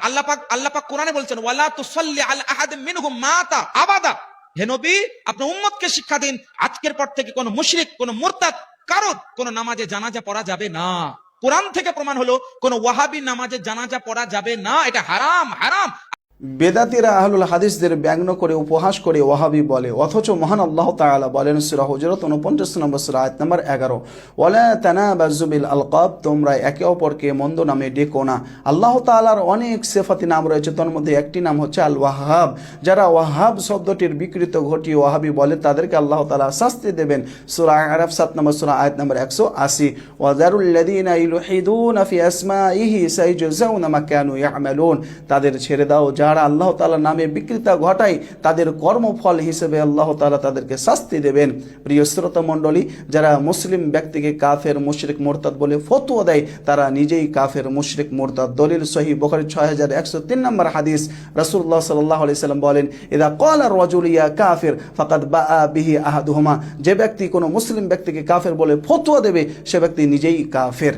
আল্লাহ পাক কোরআনে বলছেন ওয়ালা তুসাল্লি আলা আহাদিম মিনহুম মাতা আবাদা। হে নবী, আপনার উম্মতকে শিক্ষা দিন, আজকের পর থেকে কোন মুশরিক, কোন মুরতাদ কারোর কোন নামাজে জানাজা পড়া যাবে না। কোরআন থেকে প্রমাণ হলো কোন ওয়াহাবি নামাজে জানাজা পড়া যাবে না, এটা হারাম হারাম। বেদাতীরা আহলুল হাদিসদের ব্যঙ্গ করে উপহাস করে ওয়াহাবি বলে, অথচ মহান আল্লাহ তাআলা বলেন সূরা হুজুরাত 49 নম্বর সূরা আয়াত নম্বর 11, ওয়ালা তানাবাযু বিল আলকাব, তোমরা একে অপরকে মন্দ নামে ডেকো না। আল্লাহ তাআলার অনেক সিফাতি নাম রয়েছে, তার মধ্যে একটি নাম হচ্ছে আল ওয়াহাব। যারা ওয়াহাব শব্দটির বিকৃত ঘটিয়ে ওয়াহাবি বলে তাদেরকে আল্লাহ তাআলা শাস্তি দেবেন। সূরা আরাফ 7 নম্বর সূরা আয়াত নম্বর 180, ওয়াযারুল লাযীনা ইউলহিদুনা ফি আসমাইহি সাইজুজাউনা মা কানু ইয়ামালুন, তাদের ছেড়ে দাও যারা আল্লাহ তাআলার নামে বিকৃতা ঘটায়, তাদের কর্মফল হিসেবে আল্লাহ তাআলা তাদেরকে শাস্তি দেবেন। প্রিয় শ্রোতা মণ্ডলী, যারা মুসলিম ব্যক্তিকে কাফের, মুশরিক, মুরতাদ বলে ফতোয়া দেয়, তারা নিজেই কাফের, মুশরিক, মুরতাদ। দলিল সহিহ বুখারী 6103 নম্বর হাদিস, রাসূলুল্লাহ সাল্লাল্লাহু আলাইহি সাল্লাম বলেন, ইযা ক্বালা রাজুলু ইয়া কাফির ফাকাদ বাআ বিহি আহাদুহুমা, যে ব্যক্তি কোনো মুসলিম ব্যক্তিকে কাফের বলে ফতোয়া দেবে সে ব্যক্তি নিজেই কাফের।